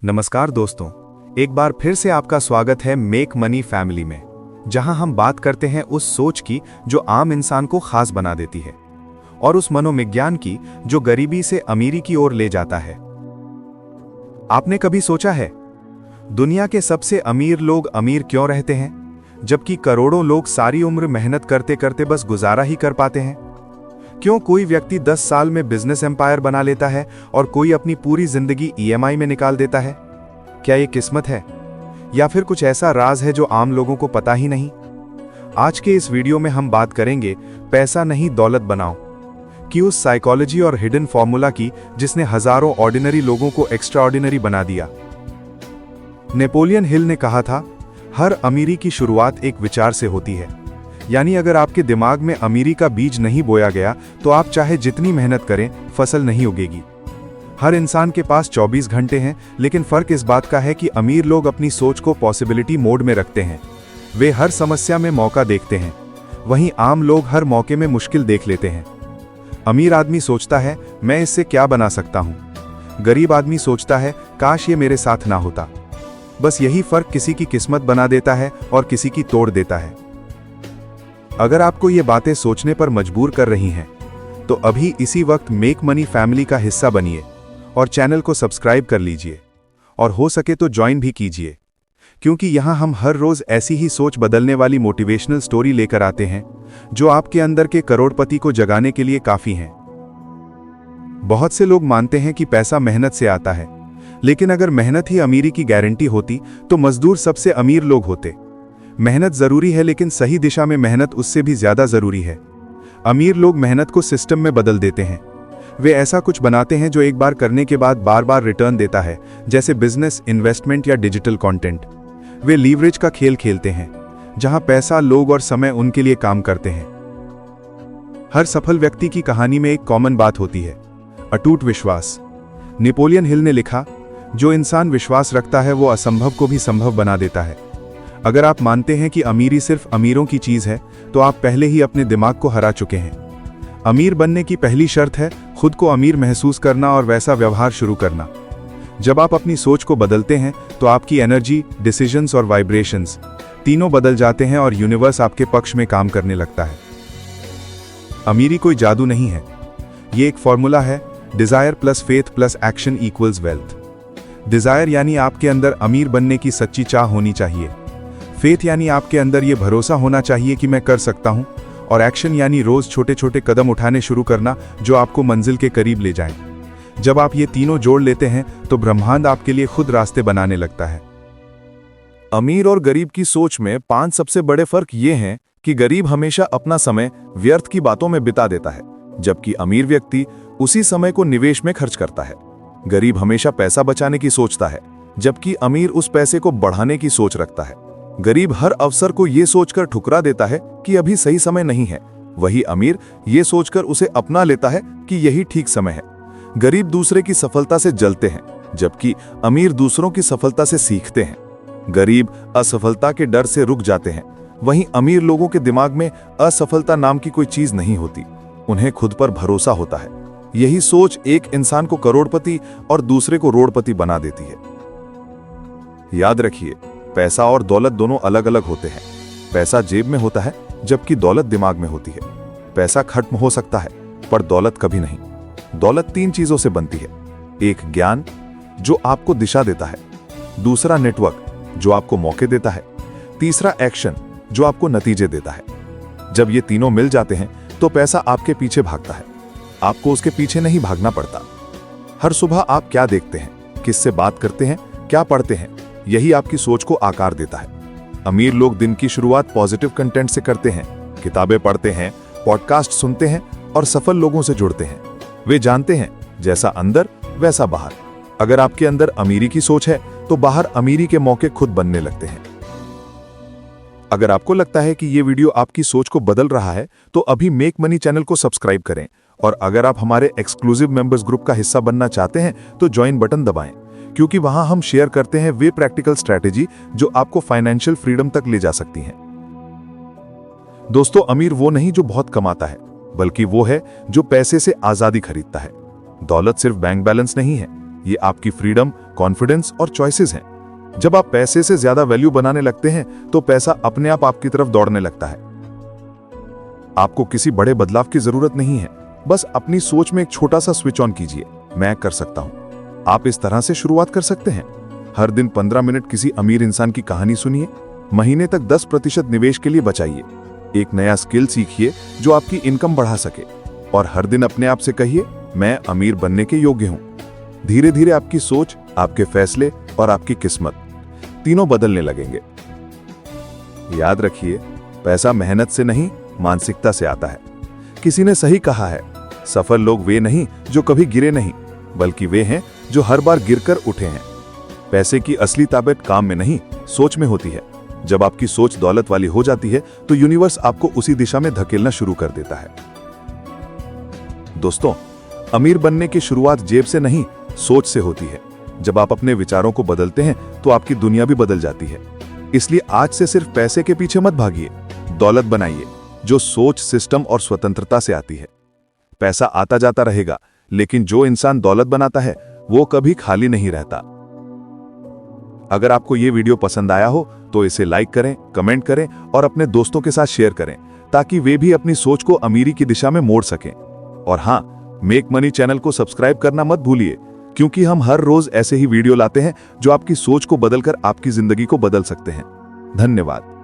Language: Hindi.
नमस्कार दोस्तों, एक बार फिर से आपका स्वागत है मेक मनी फैमिली में, जहां हम बात करते हैं उस सोच की जो आम इंसान को खास बना देती है और उस मनोविज्ञान की जो गरीबी से अमीरी की ओर ले जाता है। आपने कभी सोचा है, दुनिया के सबसे अमीर लोग अमीर क्यों रहते हैं, जबकि करोड़ों लोग सारी उम्र मेहनत करते करते बस गुजारा ही कर पाते हैं? क्यों कोई व्यक्ति 10 साल में बिजनेस एम्पायर बना लेता है और कोई अपनी पूरी जिंदगी ईएमआई में निकाल देता है? क्या ये किस्मत है या फिर कुछ ऐसा राज है जो आम लोगों को पता ही नहीं? आज के इस वीडियो में हम बात करेंगे पैसा नहीं दौलत बनाओ कि उस साइकोलॉजी और हिडन फॉर्मूला की जिसने हजारों ऑर्डिनरी लोगों को एक्स्ट्राऑर्डिनरी बना दिया। नेपोलियन हिल ने कहा था, हर अमीरी की शुरुआत एक विचार से होती है। यानी अगर आपके दिमाग में अमीरी का बीज नहीं बोया गया तो आप चाहे जितनी मेहनत करें, फसल नहीं उगेगी। हर इंसान के पास 24 घंटे हैं, लेकिन फर्क इस बात का है कि अमीर लोग अपनी सोच को पॉसिबिलिटी मोड में रखते हैं। वे हर समस्या में मौका देखते हैं, वहीं आम लोग हर मौके में मुश्किल देख लेते हैं। अमीर आदमी सोचता है, मैं इससे क्या बना सकता हूं। गरीब आदमी सोचता है, काश ये मेरे साथ ना होता। बस यही फर्क किसी की किस्मत बना देता है और किसी की तोड़ देता है। अगर आपको ये बातें सोचने पर मजबूर कर रही हैं, तो अभी इसी वक्त मेक मनी फैमिली का हिस्सा बनिए और चैनल को सब्सक्राइब कर लीजिए और हो सके तो ज्वाइन भी कीजिए, क्योंकि यहां हम हर रोज ऐसी ही सोच बदलने वाली मोटिवेशनल स्टोरी लेकर आते हैं जो आपके अंदर के करोड़पति को जगाने के लिए काफी हैं। बहुत से लोग मानते हैं कि पैसा मेहनत से आता है, लेकिन अगर मेहनत ही अमीरी की गारंटी होती तो मजदूर सबसे अमीर लोग होते। मेहनत जरूरी है, लेकिन सही दिशा में मेहनत उससे भी ज्यादा जरूरी है। अमीर लोग मेहनत को सिस्टम में बदल देते हैं। वे ऐसा कुछ बनाते हैं जो एक बार करने के बाद बार बार रिटर्न देता है, जैसे बिजनेस, इन्वेस्टमेंट या डिजिटल कंटेंट। वे लीवरेज का खेल खेलते हैं, जहां पैसा, लोग और समय उनके लिए काम करते हैं। हर सफल व्यक्ति की कहानी में एक कॉमन बात होती है, अटूट विश्वास। नेपोलियन हिल ने लिखा, जो इंसान विश्वास रखता है वो असंभव को भी संभव बना देता है। अगर आप मानते हैं कि अमीरी सिर्फ अमीरों की चीज है, तो आप पहले ही अपने दिमाग को हरा चुके हैं। अमीर बनने की पहली शर्त है खुद को अमीर महसूस करना और वैसा व्यवहार शुरू करना। जब आप अपनी सोच को बदलते हैं तो आपकी एनर्जी, डिसीजंस और वाइब्रेशंस तीनों बदल जाते हैं और यूनिवर्स आपके पक्ष में काम करने लगता है। अमीरी कोई जादू नहीं है, ये एक फॉर्मूला है, desire plus faith plus action equals wealth. Desire यानी आपके अंदर अमीर बनने की सच्ची चाह होनी चाहिए। फेथ यानी आपके अंदर ये भरोसा होना चाहिए कि मैं कर सकता हूं, और एक्शन यानी रोज छोटे छोटे कदम उठाने शुरू करना जो आपको मंजिल के करीब ले जाएं। जब आप ये तीनों जोड़ लेते हैं तो ब्रह्मांड आपके लिए खुद रास्ते बनाने लगता है। अमीर और गरीब की सोच में 5 सबसे बड़े फर्क ये हैं कि गरीब हमेशा अपना समय व्यर्थ की बातों में बिता देता है, जबकि अमीर व्यक्ति उसी समय को निवेश में खर्च करता है। गरीब हमेशा पैसा बचाने की सोचता है, जबकि अमीर उस पैसे को बढ़ाने की सोच रखता है। गरीब हर अवसर को यह सोचकर ठुकरा देता है कि अभी सही समय नहीं है, वही अमीर यह सोचकर उसे अपना लेता है कि यही ठीक समय है। गरीब दूसरे की सफलता से जलते हैं, जबकि अमीर दूसरों की सफलता से सीखते हैं। गरीब असफलता के डर से रुक जाते हैं, वहीं अमीर लोगों के दिमाग में असफलता नाम की कोई चीज नहीं होती, उन्हें खुद पर भरोसा होता है। यही सोच एक इंसान को करोड़पति और दूसरे को रोड़पति बना देती है। याद रखिए, पैसा और दौलत दोनों अलग अलग होते हैं। पैसा जेब में होता है, जबकि दौलत दिमाग में होती है। पैसा खत्म हो सकता है, पर दौलत कभी नहीं। दौलत 3 चीजों से बनती है। एक ज्ञान, जो आपको दिशा देता है। दूसरा नेटवर्क, जो आपको मौके देता है। तीसरा एक्शन, जो आपको नतीजे देता है। जब ये तीनों मिल जाते हैं तो पैसा आपके पीछे भागता है, आपको उसके पीछे नहीं भागना पड़ता। हर सुबह आप क्या देखते हैं, किससे बात करते हैं, क्या पढ़ते हैं, यही आपकी सोच को आकार देता है। अमीर लोग दिन की शुरुआत पॉजिटिव कंटेंट से करते हैं, किताबें पढ़ते हैं, पॉडकास्ट सुनते हैं और सफल लोगों से जुड़ते हैं। वे जानते हैं, जैसा अंदर वैसा बाहर। अगर आपके अंदर अमीरी की सोच है तो बाहर अमीरी के मौके खुद बनने लगते हैं। अगर आपको लगता है कि ये वीडियो आपकी सोच को बदल रहा है तो अभी मेक मनी चैनल को सब्सक्राइब करें, और अगर आप हमारे एक्सक्लूसिव मेंबर्स ग्रुप का हिस्सा बनना चाहते हैं तो ज्वाइन बटन दबाएं, क्योंकि वहां हम शेयर करते हैं वे प्रैक्टिकल स्ट्रैटेजी जो आपको फाइनेंशियल फ्रीडम तक ले जा सकती हैं। दोस्तों, अमीर वो नहीं जो बहुत कमाता है, बल्कि वो है जो पैसे से आजादी खरीदता है। दौलत सिर्फ बैंक बैलेंस नहीं है, ये आपकी फ्रीडम, कॉन्फिडेंस और चॉइसेस हैं। जब आप पैसे से ज्यादा वैल्यू बनाने लगते हैं तो पैसा अपने आप आपकी तरफ दौड़ने लगता है। आपको किसी बड़े बदलाव की जरूरत नहीं है, बस अपनी सोच में एक छोटा सा स्विच ऑन कीजिए, मैं कर सकता हूं। आप इस तरह से शुरुआत कर सकते हैं। हर दिन 15 मिनट किसी अमीर इंसान की कहानी सुनिए, महीने तक 10% निवेश के लिए बचाइए, एक नया स्किल सीखिए जो आपकी इनकम बढ़ा सके, और हर दिन अपने आप से कहिए, मैं अमीर बनने के योग्य हूं। धीरे धीरे आपकी सोच, आपके फैसले और आपकी किस्मत तीनों बदलने लगेंगे। याद रखिए, पैसा मेहनत से नहीं, मानसिकता से आता है। किसी ने सही कहा है, सफल लोग वे नहीं जो कभी गिरे नहीं, बल्कि वे हैं जो हर बार गिरकर उठे हैं। पैसे की असली ताकत काम में नहीं, सोच में होती है। जब आपकी सोच दौलत वाली हो जाती है तो यूनिवर्स आपको उसी दिशा में धकेलना शुरू कर देता है। दोस्तों, अमीर बनने की शुरुआत जेब से नहीं, सोच से होती है। जब आप अपने विचारों को बदलते हैं तो आपकी दुनिया भी बदल जाती है। इसलिए आज से सिर्फ पैसे के पीछे मत भागिए, दौलत बनाइए जो सोच, सिस्टम और स्वतंत्रता से आती है। पैसा आता जाता रहेगा, लेकिन जो इंसान दौलत बनाता है वो कभी खाली नहीं रहता। अगर आपको ये वीडियो पसंद आया हो तो इसे लाइक करें, कमेंट करें और अपने दोस्तों के साथ शेयर करें, ताकि वे भी अपनी सोच को अमीरी की दिशा में मोड़ सकें। और हां, मेक मनी चैनल को सब्सक्राइब करना मत भूलिए, क्योंकि हम हर रोज ऐसे ही वीडियो लाते हैं जो आपकी सोच को बदलकर आपकी जिंदगी को बदल सकते हैं। धन्यवाद।